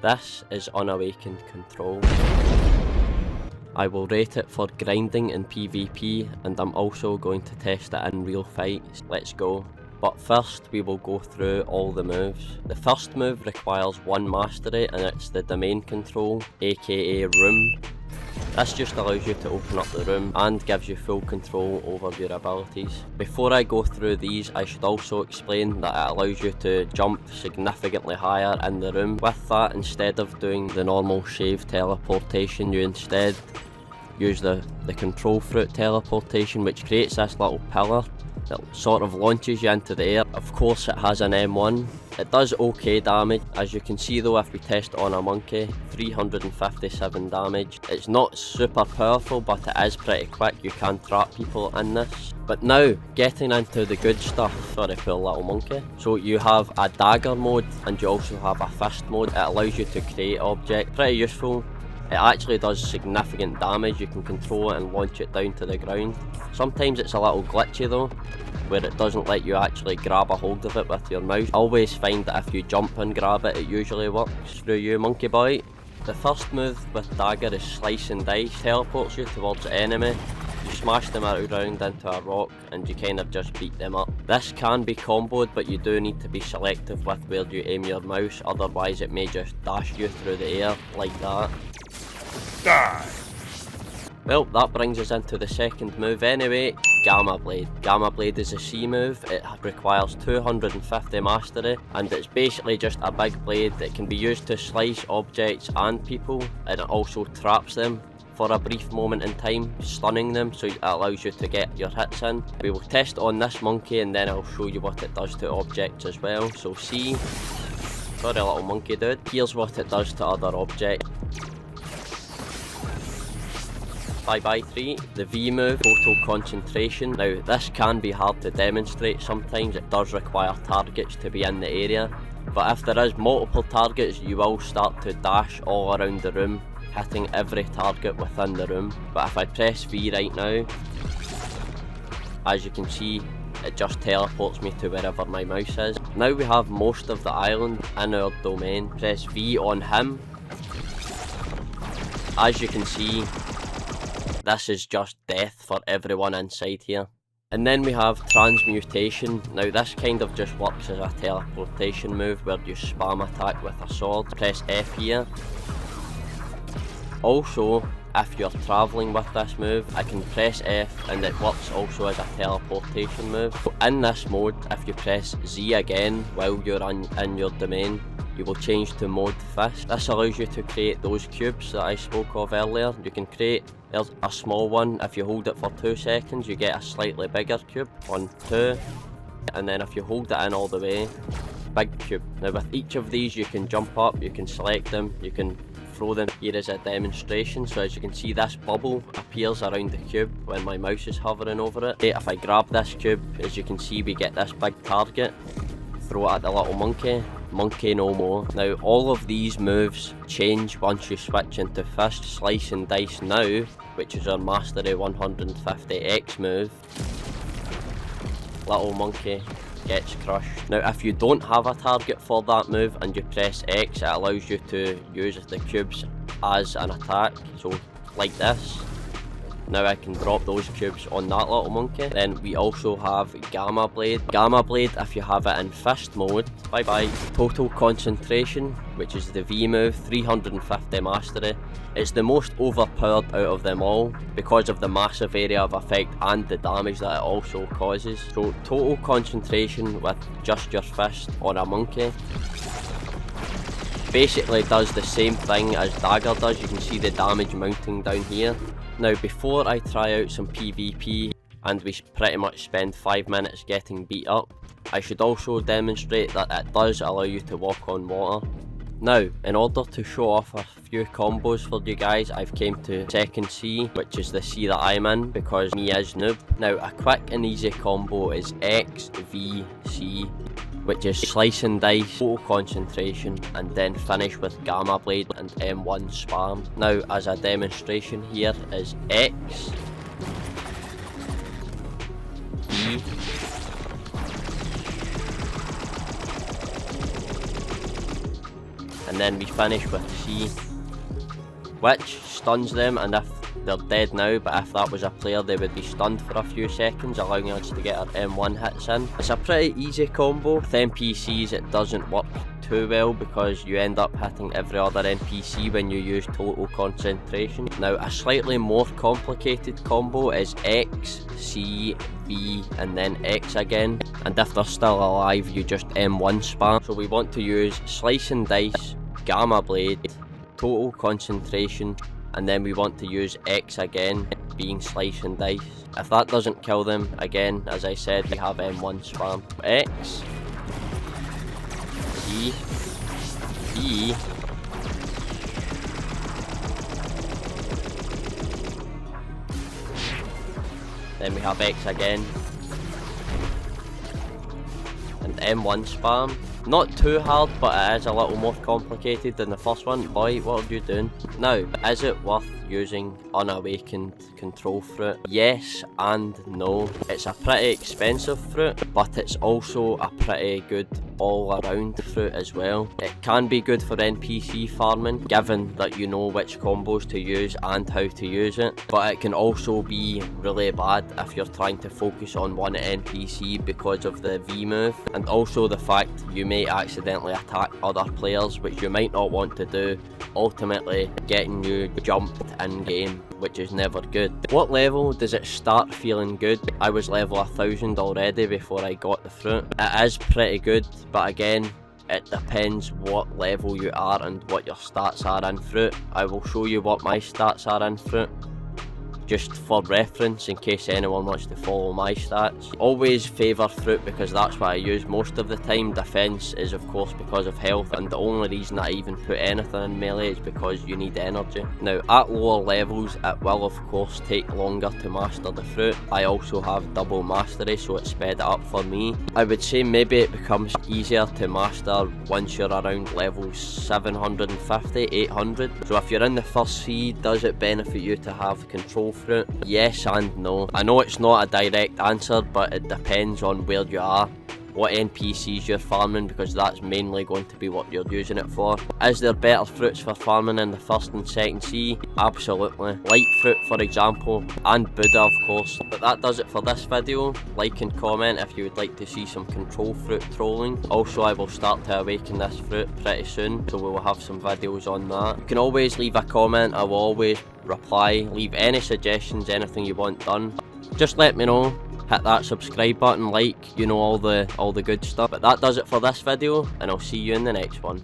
This is Unawakened Control. I will rate it for grinding in PvP, and I'm also going to test it in real fights. Let's go. But first we will go through all the moves. The first move requires one mastery, and it's the domain control, aka room. This just allows you to open up the room and gives you full control over your abilities. Before I go through these, I should also explain that it allows you to jump significantly higher in the room. With that, instead of doing the normal shave teleportation, you instead use the control fruit teleportation, which creates this little pillar that sort of launches you into the air. Of course it has an M1. It does okay damage. As you can see though, if we test on a monkey, 357 damage. It's not super powerful, but it is pretty quick. You can trap people in this. But now, getting into the good stuff. Sorry, poor little monkey. So you have a dagger mode, and you also have a fist mode. It allows you to create objects. Pretty useful. It actually does significant damage. You can control it and launch it down to the ground. Sometimes it's a little glitchy though, where it doesn't let you actually grab a hold of it with your mouse. I always find that if you jump and grab it, it usually works. Screw you, monkey boy. The first move with Dagger is Slice and Dice. Teleports you towards the enemy. You smash them around into a rock and you kind of just beat them up. This can be comboed, but you do need to be selective with where you aim your mouse, otherwise it may just dash you through the air like that. Die. Well, that brings us into the second move anyway, Gamma Blade. Gamma Blade is a C move. It requires 250 mastery, and it's basically just a big blade that can be used to slice objects and people, and it also traps them for a brief moment in time, stunning them, so it allows you to get your hits in. We will test on this monkey and then I'll show you what it does to objects as well. So C, sorry little monkey dude, here's what it does to other objects. Bye 3. The V move, Total Concentration. Now this can be hard to demonstrate sometimes. It does require targets to be in the area, but if there is multiple targets you will start to dash all around the room, hitting every target within the room. But if I press V right now, as you can see, it just teleports me to wherever my mouse is. Now we have most of the island in our domain. Press V on him. As you can see, this is just death for everyone inside here. And then we have Transmutation. Now this kind of just works as a teleportation move where you spam attack with a sword. Press F here. Also, if you're travelling with this move, I can press F and it works also as a teleportation move. So in this mode, if you press Z again while you're in your domain, you will change to mode fist. This allows you to create those cubes that I spoke of earlier. You can create a small one. If you hold it for 2 seconds, you get a slightly bigger cube on 2. And then if you hold it in all the way, big cube. Now with each of these you can jump up, you can select them, you can throw them. Here is a demonstration. So as you can see, this bubble appears around the cube when my mouse is hovering over it. If I grab this cube, as you can see, we get this big target. Throw it at the little monkey. Monkey no more. Now all of these moves change once you switch into Fist. Slice and Dice now, which is our mastery 150x move. Little monkey gets crushed. Now if you don't have a target for that move and you press X, it allows you to use the cubes as an attack, so like this. Now I can drop those cubes on that little monkey. Then we also have Gamma Blade. Gamma Blade, if you have it in fist mode, bye. Total Concentration, which is the V move, 350 mastery. It's the most overpowered out of them all because of the massive area of effect and the damage that it also causes. So Total Concentration with just your fist on a monkey basically does the same thing as Dagger does. You can see the damage mounting down here. Now before I try out some PvP and we pretty much spend 5 minutes getting beat up, I should also demonstrate that it does allow you to walk on water. Now, in order to show off a few combos for you guys, I've came to second C, which is the C that I'm in because me is noob. Now a quick and easy combo is X, V, C, which is Slice and Dice, Total Concentration, and then finish with Gamma Blade and M1 spam. Now as a demonstration, here is X, V, and and then we finish with C, which stuns them, and if they're dead now, but if that was a player they would be stunned for a few seconds, allowing us to get our M1 hits in. It's a pretty easy combo. With NPCs it doesn't work too well because you end up hitting every other NPC when you use total concentration. Now a slightly more complicated combo is X, C, V and then X again, and if they're still alive you just M1 spam. So we want to use Slice and Dice, Gamma Blade, Total Concentration, and then we want to use X again, being Slice and Dice. If that doesn't kill them, again as I said, we have M1 spam. X, E, B, then we have X again, and M1 spam. Not too hard, but it is a little more complicated than the first one. Boy, what are you doing? Now, is it worth using Unawakened Control Fruit? Yes and no. It's a pretty expensive fruit, but it's also a pretty good all-around fruit as well. It can be good for NPC farming, given that you know which combos to use and how to use it, but it can also be really bad if you're trying to focus on one NPC because of the V move, and also the fact you may accidentally attack other players, which you might not want to do, ultimately getting you jumped in game, which is never good. What level does it start feeling good? I was level 1000 already before I got the fruit. It is pretty good, but again, it depends what level you are and what your stats are in fruit. I will show you what my stats are in fruit, just for reference in case anyone wants to follow my stats. Always favour fruit because that's what I use most of the time. Defense is of course because of health, and the only reason I even put anything in melee is because you need energy. Now at lower levels it will of course take longer to master the fruit. I also have double mastery, so it sped it up for me. I would say maybe it becomes easier to master once you're around level 750, 800. So if you're in the first C, does it benefit you to have control fruit? Yes and no. I know it's not a direct answer, but it depends on where you are, what NPCs you're farming, because that's mainly going to be what you're using it for. Is there better fruits for farming in the first and second C? Absolutely. Light fruit for example, and Buddha of course. But that does it for this video. Like and comment if you would like to see some control fruit trolling. Also I will start to awaken this fruit pretty soon, so we will have some videos on that. You can always leave a comment, I will always reply. Leave any suggestions, anything you want done, just let me know. Hit that subscribe button, like, you know, all the good stuff. But that does it for this video, and I'll see you in the next one.